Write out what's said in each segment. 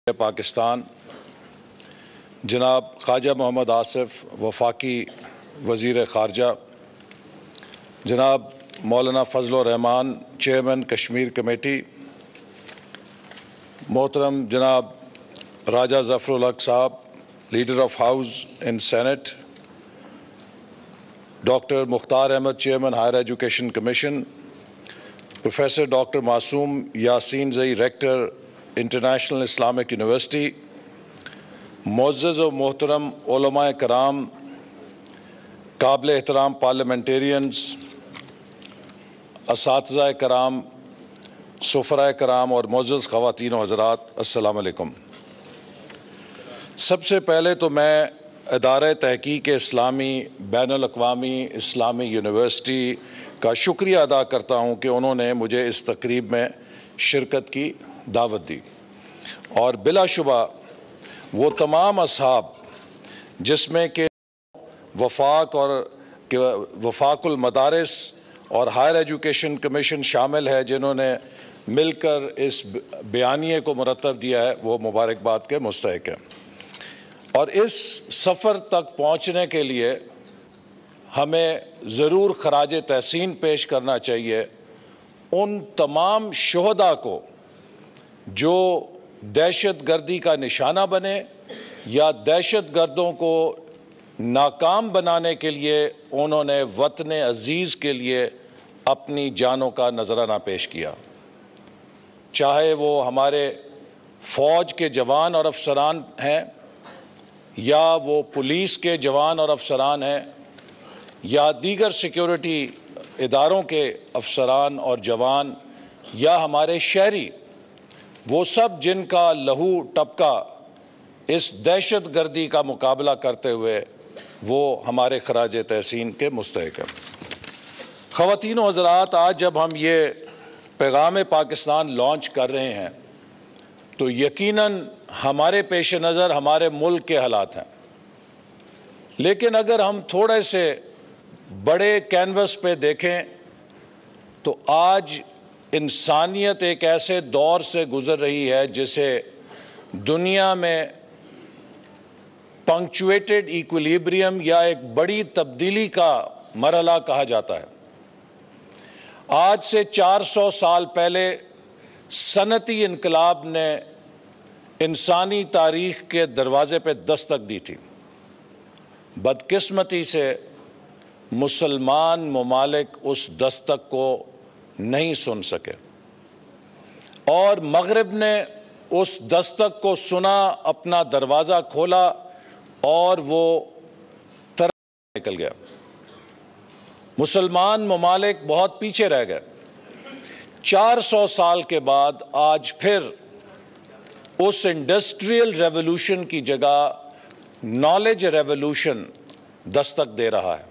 پاکستان جناب خواجہ محمد آصف وفاقی وزیر خارجہ، جناب مولانا فضل الرحمان چیئرمین کشمیر کمیٹی، محترم جناب راجہ Zafar ul Haq sahab leader of house in senate, doctor Mukhtar Ahmed chairman higher education commission, professor doctor Masoom Yasinzai rector international Islamic university, معزز و محترم علماء کرام، قابل احترام پارلیمنٹیرینز، اساتذہ کرام، سفراء کرام اور معزز خواتین و حضرات، السلام علیکم۔ سب سے پہلے تو میں ادارہ تحقیق اسلامی بین الاقوامی اسلامی یونیورسٹی کا شکریہ ادا کرتا ہوں کہ انہوں نے مجھے اس تقریب میں شرکت کی دعوت دی، اور بلا شبہ وہ تمام اصحاب جس میں کہ وفاق المدارس اور ہائر ایجوکیشن کمیشن شامل ہے، جنہوں نے مل کر اس بیانیے کو مرتب دیا ہے، وہ مبارکباد کے مستحق ہیں۔ اور اس سفر تک پہنچنے کے لیے ہمیں ضرور خراج تحسین پیش کرنا چاہیے ان تمام شہداء کو جو دہشت گردی کا نشانہ بنے یا دہشت گردوں کو ناکام بنانے کے لیے انہوں نے وطن عزیز کے لیے اپنی جانوں کا نذرانہ پیش کیا، چاہے وہ ہمارے فوج کے جوان اور افسران ہیں، یا وہ پولیس کے جوان اور افسران ہیں، یا دیگر سیکیورٹی اداروں کے افسران اور جوان، یا ہمارے شہری، وہ سب جن کا لہو ٹپکا اس دہشت گردی کا مقابلہ کرتے ہوئے وہ ہمارے خراج تحسین کے مستحق ہیں۔ خواتین و حضرات، آج جب ہم یہ پیغام پاکستان لانچ کر رہے ہیں تو یقیناً ہمارے پیش نظر ہمارے ملک کے حالات ہیں، لیکن اگر ہم تھوڑے سے بڑے کینوس پہ دیکھیں تو آج انسانیت ایک ایسے دور سے گزر رہی ہے جسے دنیا میں پنکچویٹڈ ایکولیبریم یا ایک بڑی تبدیلی کا مرحلہ کہا جاتا ہے۔ آج سے 400 سال پہلے صنعتی انقلاب نے انسانی تاریخ کے دروازے پہ دستک دی تھی۔ بدقسمتی سے مسلمان ممالک اس دستک کو نہیں سن سکے، اور مغرب نے اس دستک کو سنا، اپنا دروازہ کھولا اور وہ طرف نکل گیا۔ مسلمان ممالک بہت پیچھے رہ گئے۔ 400 سال کے بعد آج پھر اس انڈسٹریل ریولوشن کی جگہ نالج ریولوشن دستک دے رہا ہے،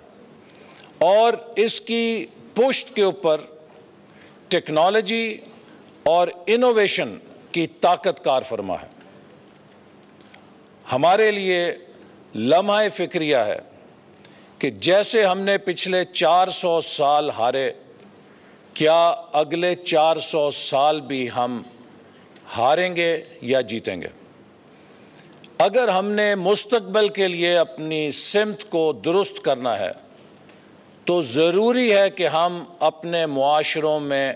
اور اس کی پشت کے اوپر ٹیکنالوجی اور انوویشن کی طاقت کار فرما ہے۔ ہمارے لیے لمحہ فکریہ ہے کہ جیسے ہم نے پچھلے 400 سال ہارے، کیا اگلے 400 سال بھی ہم ہاریں گے یا جیتیں گے؟ اگر ہم نے مستقبل کے لیے اپنی سمت کو درست کرنا ہے تو ضروری ہے کہ ہم اپنے معاشروں میں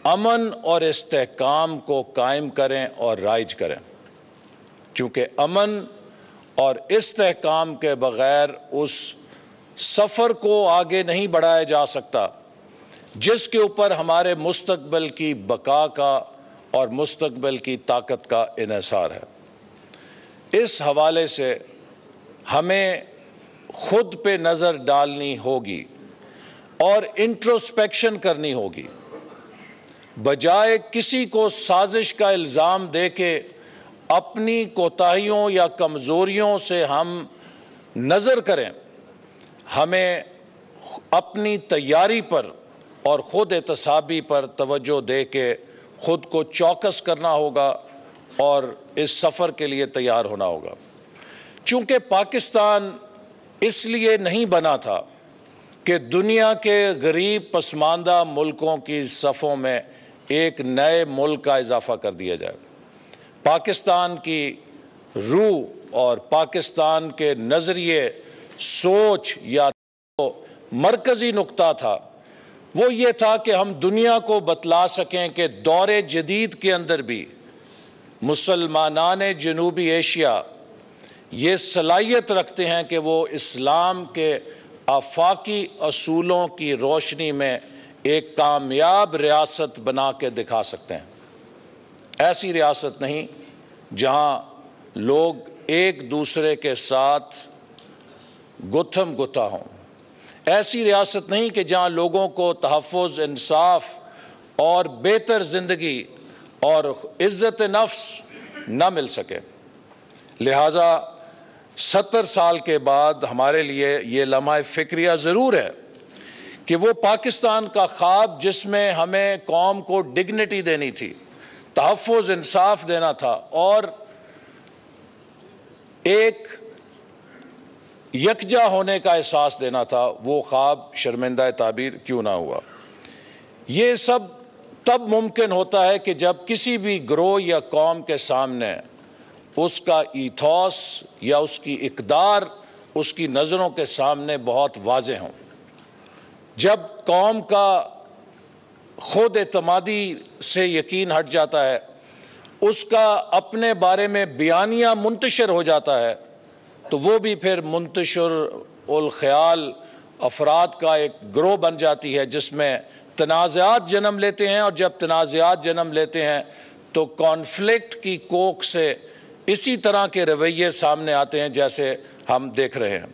امن اور استحکام کو قائم کریں اور رائج کریں، چونکہ امن اور استحکام کے بغیر اس سفر کو آگے نہیں بڑھایا جا سکتا جس کے اوپر ہمارے مستقبل کی بقا کا اور مستقبل کی طاقت کا انحصار ہے۔ اس حوالے سے ہمیں خود پہ نظر ڈالنی ہوگی اور انٹروسپیکشن کرنی ہوگی، بجائے کسی کو سازش کا الزام دے کے اپنی کوتاہیوں یا کمزوریوں سے ہم نظر کریں۔ ہمیں اپنی تیاری پر اور خود احتسابی پر توجہ دے کے خود کو چوکس کرنا ہوگا اور اس سفر کے لیے تیار ہونا ہوگا۔ چونکہ پاکستان اس لیے نہیں بنا تھا کہ دنیا کے غریب پسماندہ ملکوں کی صفوں میں ایک نئے ملک کا اضافہ کر دیا جائے۔ پاکستان کی روح اور پاکستان کے نظریے، سوچ یا مرکزی نقطہ تھا وہ یہ تھا کہ ہم دنیا کو بتلا سکیں کہ دور جدید کے اندر بھی مسلمانان جنوبی ایشیا یہ صلاحیت رکھتے ہیں کہ وہ اسلام کے آفاقی اصولوں کی روشنی میں ایک کامیاب ریاست بنا کے دکھا سکتے ہیں۔ ایسی ریاست نہیں جہاں لوگ ایک دوسرے کے ساتھ گتھم گتھا ہوں، ایسی ریاست نہیں کہ جہاں لوگوں کو تحفظ، انصاف اور بہتر زندگی اور عزت نفس نہ مل سکے۔ لہٰذا 70 سال کے بعد ہمارے لیے یہ لمحہ فکریہ ضرور ہے کہ وہ پاکستان کا خواب جس میں ہمیں قوم کو ڈگنیٹی دینی تھی، تحفظ، انصاف دینا تھا اور ایک یکجا ہونے کا احساس دینا تھا، وہ خواب شرمندہ تعبیر کیوں نہ ہوا۔ یہ سب تب ممکن ہوتا ہے کہ جب کسی بھی گروہ یا قوم کے سامنے اس کا ایتھوس یا اس کی اقدار اس کی نظروں کے سامنے بہت واضح ہوں۔ جب قوم کا خود اعتمادی سے یقین ہٹ جاتا ہے، اس کا اپنے بارے میں بیانیہ منتشر ہو جاتا ہے، تو وہ بھی پھر منتشر الخیال افراد کا ایک گروہ بن جاتی ہے جس میں تنازعات جنم لیتے ہیں، اور جب تنازعات جنم لیتے ہیں تو کانفلکٹ کی کوکھ سے اسی طرح کے رویے سامنے آتے ہیں جیسے ہم دیکھ رہے ہیں۔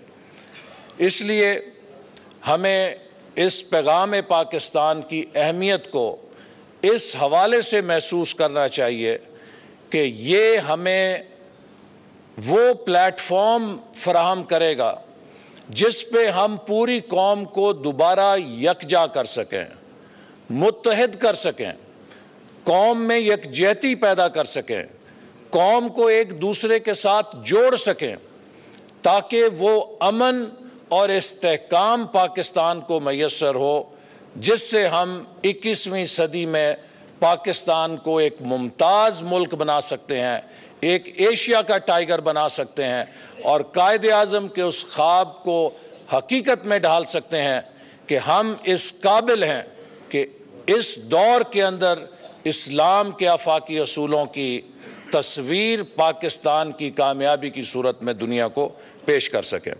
اس لیے ہمیں اس پیغام پاکستان کی اہمیت کو اس حوالے سے محسوس کرنا چاہیے کہ یہ ہمیں وہ پلیٹ فارم فراہم کرے گا جس پہ ہم پوری قوم کو دوبارہ یکجا کر سکیں، متحد کر سکیں، قوم میں یکجہتی پیدا کر سکیں، قوم کو ایک دوسرے کے ساتھ جوڑ سکیں تاکہ وہ امن اور استحکام پاکستان کو میسر ہو، جس سے ہم 21ویں صدی میں پاکستان کو ایک ممتاز ملک بنا سکتے ہیں، ایک ایشیا کا ٹائیگر بنا سکتے ہیں، اور قائد اعظم کے اس خواب کو حقیقت میں ڈھال سکتے ہیں کہ ہم اس قابل ہیں کہ اس دور کے اندر اسلام کے آفاقی اصولوں کی تصویر پاکستان کی کامیابی کی صورت میں دنیا کو پیش کر سکیں۔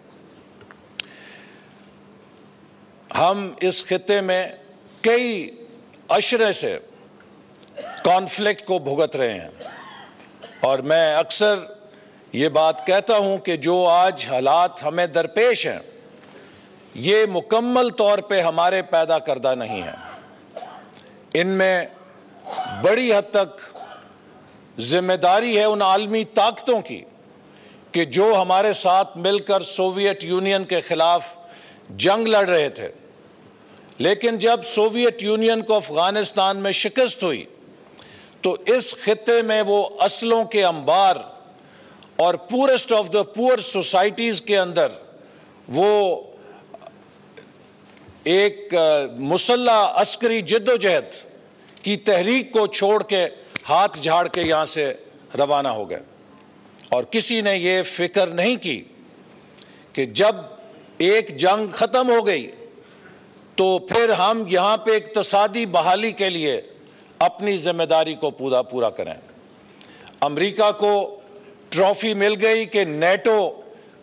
ہم اس خطے میں کئی عشرے سے کانفلکٹ کو بھگت رہے ہیں، اور میں اکثر یہ بات کہتا ہوں کہ جو آج حالات ہمیں درپیش ہیں یہ مکمل طور پہ ہمارے پیدا کردہ نہیں ہیں، ان میں بڑی حد تک ذمہ داری ہے ان عالمی طاقتوں کی کہ جو ہمارے ساتھ مل کر سوویت یونین کے خلاف جنگ لڑ رہے تھے، لیکن جب سوویت یونین کو افغانستان میں شکست ہوئی تو اس خطے میں وہ اسلحوں کے انبار اور پورسٹ آف دا پور سوسائٹیز کے اندر وہ ایک مسلح عسکری جدوجہد کی تحریک کو چھوڑ کے ہاتھ جھاڑ کے یہاں سے روانہ ہو گئے، اور کسی نے یہ فکر نہیں کی کہ جب ایک جنگ ختم ہو گئی تو پھر ہم یہاں پہ اقتصادی بحالی کے لیے اپنی ذمہ داری کو پورا کریں۔ امریکہ کو ٹرافی مل گئی کہ نیٹو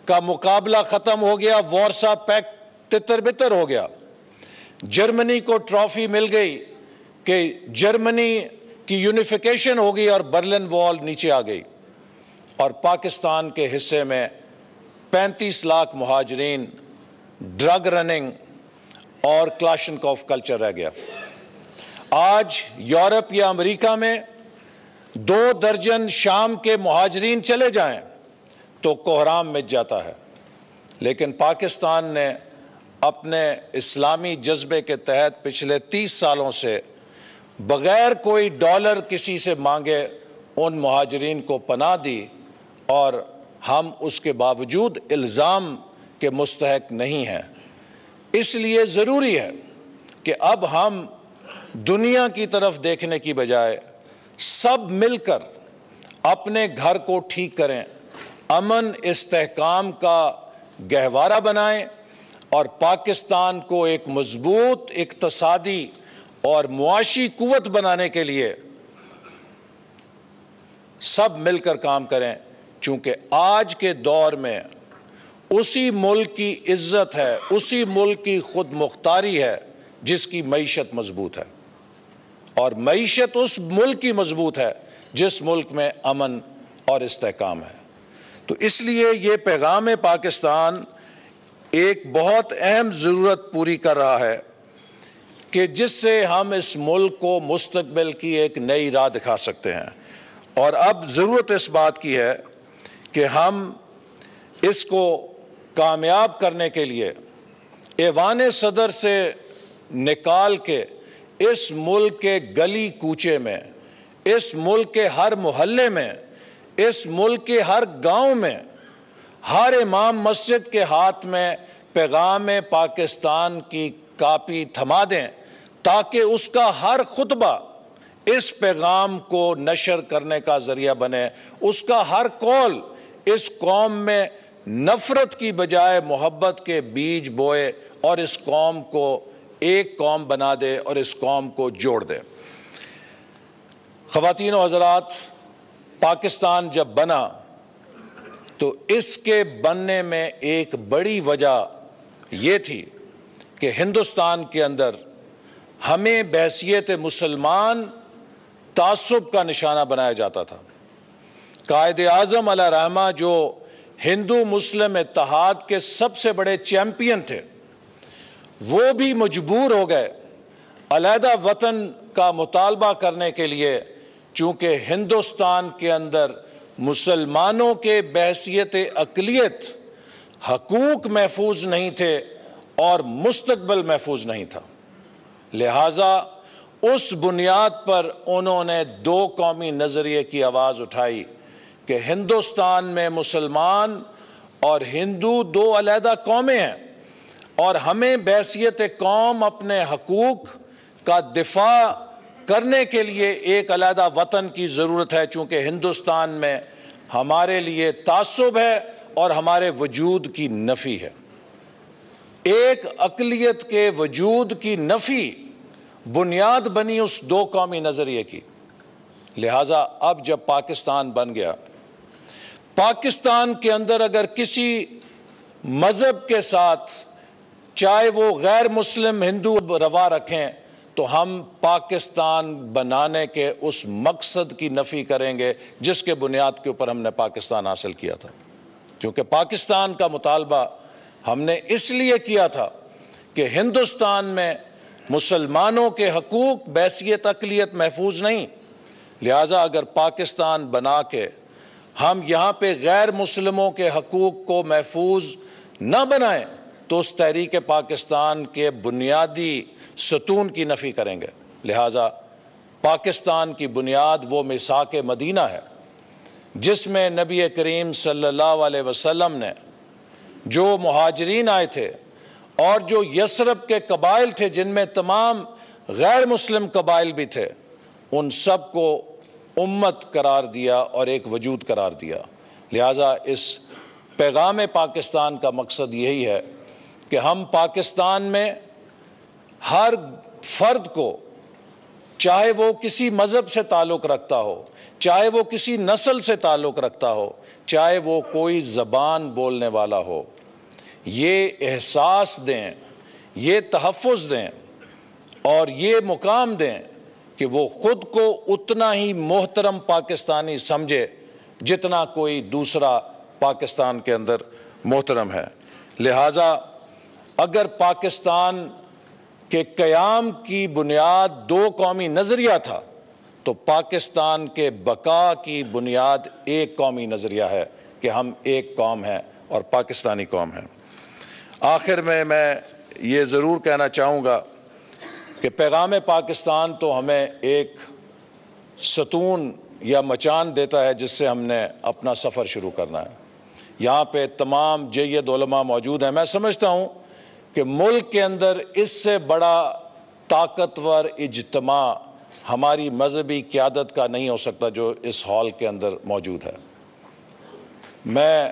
کا مقابلہ ختم ہو گیا، وارسا پیکٹ تتر بتر ہو گیا۔ جرمنی کو ٹرافی مل گئی کہ جرمنی کی یونیفیکیشن ہو گئی اور برلن وال نیچے آ گئی، اور پاکستان کے حصے میں 35 لاکھ مہاجرین، ڈرگ رننگ اور کلاشنکوف کلچر رہ گیا۔ آج یورپ یا امریکہ میں 2 درجن شام کے مہاجرین چلے جائیں تو کوہرام مٹ جاتا ہے، لیکن پاکستان نے اپنے اسلامی جذبے کے تحت پچھلے 30 سالوں سے بغیر کوئی ڈالر کسی سے مانگے ان مہاجرین کو پناہ دی، اور ہم اس کے باوجود الزام کے مستحق نہیں ہیں۔ اس لیے ضروری ہے کہ اب ہم دنیا کی طرف دیکھنے کی بجائے سب مل کر اپنے گھر کو ٹھیک کریں، امن استحکام کا گہوارہ بنائیں اور پاکستان کو ایک مضبوط اقتصادی اور معاشی قوت بنانے کے لیے سب مل کر کام کریں، چونکہ آج کے دور میں اسی ملک کی عزت ہے، اسی ملک کی خود مختاری ہے جس کی معیشت مضبوط ہے، اور معیشت اس ملک کی مضبوط ہے جس ملک میں امن اور استحکام ہے۔ تو اس لیے یہ پیغام پاکستان ایک بہت اہم ضرورت پوری کر رہا ہے کہ جس سے ہم اس ملک کو مستقبل کی ایک نئی راہ دکھا سکتے ہیں، اور اب ضرورت اس بات کی ہے کہ ہم اس کو کامیاب کرنے کے لیے ایوان صدر سے نکال کے اس ملک کے گلی کوچے میں، اس ملک کے ہر محلے میں، اس ملک کے ہر گاؤں میں، ہر امام مسجد کے ہاتھ میں پیغام پاکستان کی کاپی تھما دیں، تاکہ اس کا ہر خطبہ اس پیغام کو نشر کرنے کا ذریعہ بنے، اس کا ہر قول اس قوم میں نفرت کی بجائے محبت کے بیج بوئے اور اس قوم کو ایک قوم بنا دے اور اس قوم کو جوڑ دے۔ خواتین و حضرات، پاکستان جب بنا تو اس کے بننے میں ایک بڑی وجہ یہ تھی کہ ہندوستان کے اندر ہمیں بحیثیت مسلمان تعصب کا نشانہ بنایا جاتا تھا۔ قائد اعظم علیہ رحمہ جو ہندو مسلم اتحاد کے سب سے بڑے چیمپئن تھے، وہ بھی مجبور ہو گئے علیحدہ وطن کا مطالبہ کرنے کے لیے، چونکہ ہندوستان کے اندر مسلمانوں کے بحیثیت اقلیت حقوق محفوظ نہیں تھے اور مستقبل محفوظ نہیں تھا۔ لہٰذا اس بنیاد پر انہوں نے دو قومی نظریے کی آواز اٹھائی کہ ہندوستان میں مسلمان اور ہندو دو علیحدہ قومیں ہیں، اور ہمیں بحیثیت قوم اپنے حقوق کا دفاع کرنے کے لیے ایک علیحدہ وطن کی ضرورت ہے، چونکہ ہندوستان میں ہمارے لیے تعصب ہے اور ہمارے وجود کی نفی ہے۔ ایک اقلیت کے وجود کی نفی بنیاد بنی اس دو قومی نظریے کی۔ لہٰذا اب جب پاکستان بن گیا، پاکستان کے اندر اگر کسی مذہب کے ساتھ چاہے وہ غیر مسلم ہندو روا رکھیں تو ہم پاکستان بنانے کے اس مقصد کی نفی کریں گے جس کے بنیاد کے اوپر ہم نے پاکستان حاصل کیا تھا، کیونکہ پاکستان کا مطالبہ ہم نے اس لیے کیا تھا کہ ہندوستان میں مسلمانوں کے حقوق بحیثیت اقلیت محفوظ نہیں، لہٰذا اگر پاکستان بنا کے ہم یہاں پہ غیر مسلموں کے حقوق کو محفوظ نہ بنائیں تو اس تحریک پاکستان کے بنیادی ستون کی نفی کریں گے۔ لہٰذا پاکستان کی بنیاد وہ میثاق مدینہ ہے جس میں نبی کریم صلی اللہ علیہ وسلم نے جو مہاجرین آئے تھے اور جو یثرب کے قبائل تھے جن میں تمام غیر مسلم قبائل بھی تھے، ان سب کو امت قرار دیا اور ایک وجود قرار دیا۔ لہٰذا اس پیغام پاکستان کا مقصد یہی ہے کہ ہم پاکستان میں ہر فرد کو، چاہے وہ کسی مذہب سے تعلق رکھتا ہو، چاہے وہ کسی نسل سے تعلق رکھتا ہو، چاہے وہ کوئی زبان بولنے والا ہو، یہ احساس دیں، یہ تحفظ دیں اور یہ مقام دیں کہ وہ خود کو اتنا ہی محترم پاکستانی سمجھے جتنا کوئی دوسرا پاکستان کے اندر محترم ہے۔ لہٰذا اگر پاکستان کے قیام کی بنیاد دو قومی نظریہ تھا تو پاکستان کے بقا کی بنیاد ایک قومی نظریہ ہے کہ ہم ایک قوم ہیں اور پاکستانی قوم ہیں۔ آخر میں یہ ضرور کہنا چاہوں گا کہ پیغام پاکستان تو ہمیں ایک ستون یا مچان دیتا ہے جس سے ہم نے اپنا سفر شروع کرنا ہے۔ یہاں پہ تمام جید علماء موجود ہیں۔ میں سمجھتا ہوں کہ ملک کے اندر اس سے بڑا طاقتور اجتماع ہماری مذہبی قیادت کا نہیں ہو سکتا جو اس ہال کے اندر موجود ہے۔ میں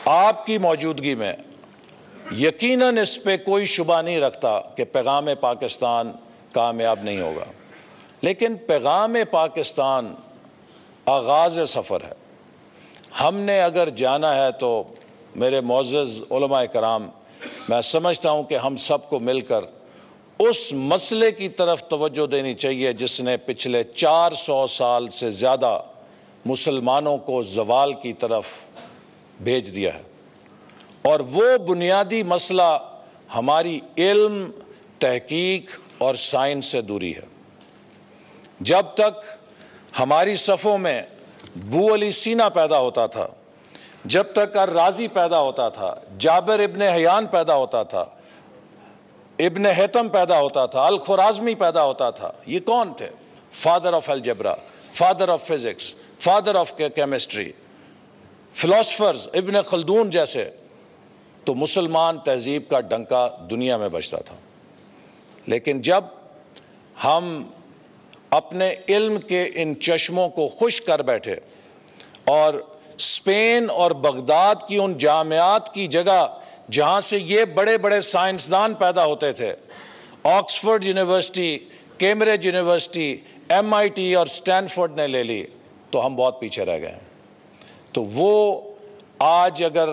آپ کی موجودگی میں یقیناً اس پہ کوئی شبہ نہیں رکھتا کہ پیغام پاکستان کامیاب نہیں ہوگا، لیکن پیغام پاکستان آغاز سفر ہے۔ ہم نے اگر جانا ہے تو میرے معزز علماء کرام، میں سمجھتا ہوں کہ ہم سب کو مل کر اس مسئلے کی طرف توجہ دینی چاہیے جس نے پچھلے 400 سال سے زیادہ مسلمانوں کو زوال کی طرف بھیج دیا ہے، اور وہ بنیادی مسئلہ ہماری علم، تحقیق اور سائنس سے دوری ہے۔ جب تک ہماری صفوں میں بو علی سینا پیدا ہوتا تھا، جب تک الرازی پیدا ہوتا تھا، جابر ابن حیان پیدا ہوتا تھا، ابن حتم پیدا ہوتا تھا، الخوارزمی پیدا ہوتا تھا، یہ کون تھے؟ Father of algebra, father of physics, father of chemistry, philosophers, ابن خلدون جیسے، تو مسلمان تہذیب کا ڈنکا دنیا میں بجتا تھا۔ لیکن جب ہم اپنے علم کے ان چشموں کو خشک کر بیٹھے اور اسپین اور بغداد کی ان جامعات کی جگہ جہاں سے یہ بڑے بڑے سائنسدان پیدا ہوتے تھے، Oxford university, Cambridge university, MIT اور اسٹینفورڈ نے لے لی، تو ہم بہت پیچھے رہ گئے ہیں۔ تو وہ آج اگر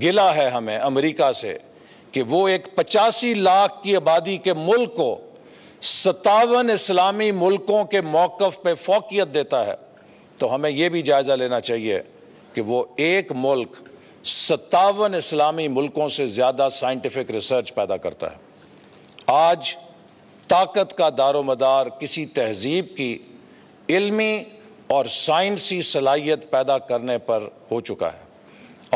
گلہ ہے ہمیں امریکہ سے کہ وہ ایک 85 لاکھ کی آبادی کے ملک کو 57 اسلامی ملکوں کے موقف پہ فوقیت دیتا ہے، تو ہمیں یہ بھی جائزہ لینا چاہیے کہ وہ ایک ملک 57 اسلامی ملکوں سے زیادہ سائنٹیفک ریسرچ پیدا کرتا ہے۔ آج طاقت کا دار و مدار کسی تہذیب کی علمی اور سائنسی صلاحیت پیدا کرنے پر ہو چکا ہے،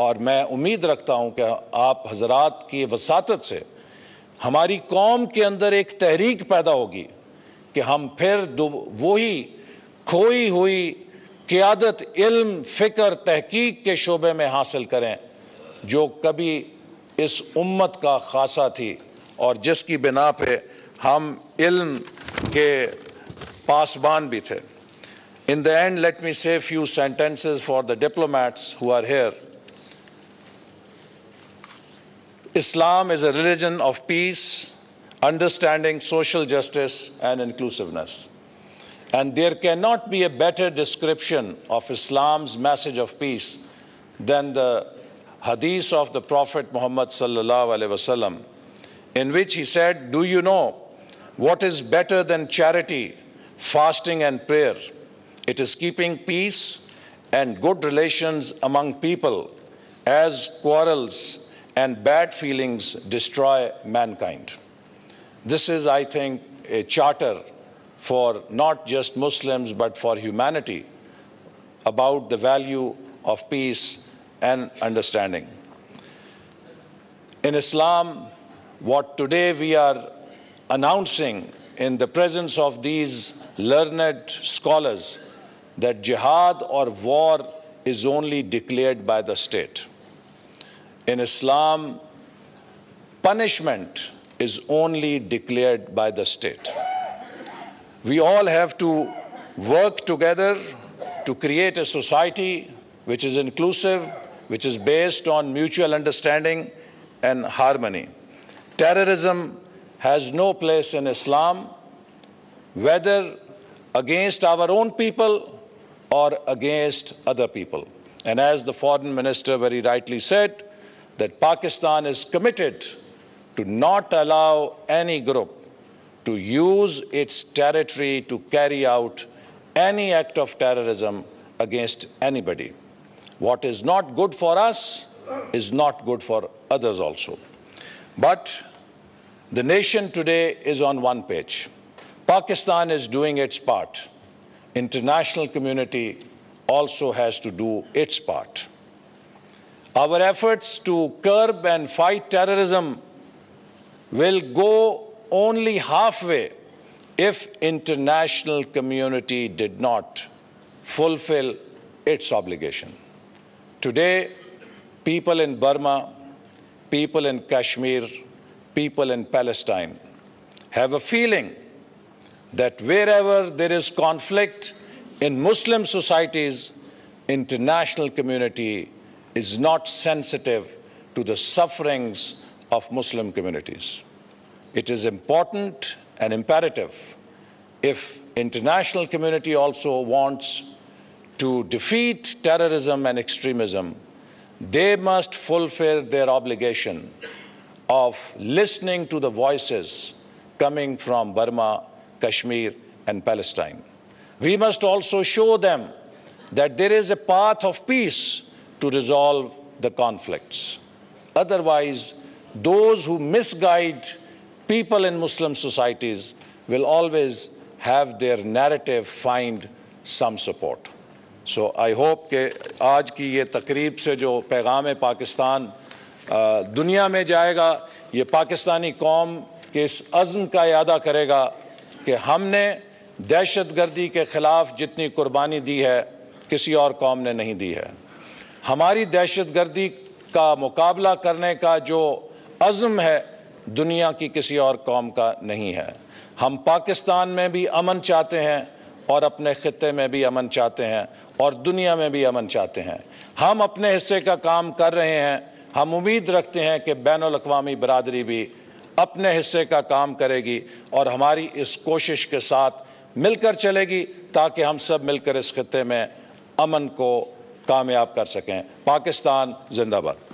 اور میں امید رکھتا ہوں کہ آپ حضرات کی وساطت سے ہماری قوم کے اندر ایک تحریک پیدا ہوگی کہ ہم پھر وہی کھوئی ہوئی قیادت علم، فکر، تحقیق کے شعبے میں حاصل کریں جو کبھی اس امت کا خاصہ تھی، اور جس کی بنا پہ ہم علم کے پاسبان بھی تھے۔ In the end, let me say a few sentences for the diplomats who are here. Islam is a religion of peace, understanding, social justice, and inclusiveness. And there cannot be a better description of Islam's message of peace than the hadith of the Prophet Muhammad sallallahu alaihi wasallam, in which he said, "Do you know what is better than charity, fasting, and prayer? It is keeping peace and good relations among people, as quarrels and bad feelings destroy mankind." This is, I think, a charter for not just Muslims but for humanity about the value of peace and understanding. In Islam, what today we are announcing in the presence of these learned scholars, that jihad or war is only declared by the state. In Islam, punishment is only declared by the state. We all have to work together to create a society which is inclusive, which is based on mutual understanding and harmony. Terrorism has no place in Islam, whether against our own people or against other people. And as the foreign minister very rightly said, that Pakistan is committed to not allow any group to use its territory to carry out any act of terrorism against anybody. What is not good for us is not good for others also. But the nation today is on one page. Pakistan is doing its part. International community also has to do its part. Our efforts to curb and fight terrorism will go only halfway if international community did not fulfill its obligation. Today, people in Burma, people in Kashmir, people in Palestine have a feeling that wherever there is conflict in Muslim societies, international community is not sensitive to the sufferings of Muslim communities. It is important and imperative, if international community also wants to defeat terrorism and extremism, they must fulfill their obligation of listening to the voices coming from Burma, Kashmir, and Palestine. We must also show them that there is a path of peace to resolve the conflicts. Otherwise, those who misguide people in Muslim societies will always have their narrative find some support. So I hope کہ آج کی یہ تقریب سے جو پیغام پاکستان دنیا میں جائے گا، یہ پاکستانی قوم کے اس عزم کا اعادہ کرے گا کہ ہم نے دہشت گردی کے خلاف جتنی قربانی دی ہے کسی اور قوم نے نہیں دی ہے. ہماری دہشت گردی کا مقابلہ کرنے کا جو عزم ہے دنیا کی کسی اور قوم کا نہیں ہے. ہم پاکستان میں بھی امن چاہتے ہیں اور اپنے خطے میں بھی امن چاہتے ہیں اور دنیا میں بھی امن چاہتے ہیں. ہم اپنے حصے کا کام کر رہے ہیں. ہم امید رکھتے ہیں کہ بین الاقوامی برادری بھی اپنے حصے کا کام کرے گی اور ہماری اس کوشش کے ساتھ مل کر چلے گی تاکہ ہم سب مل کر اس خطے میں امن کو کامیاب کر سکیں. پاکستان زندہ باد.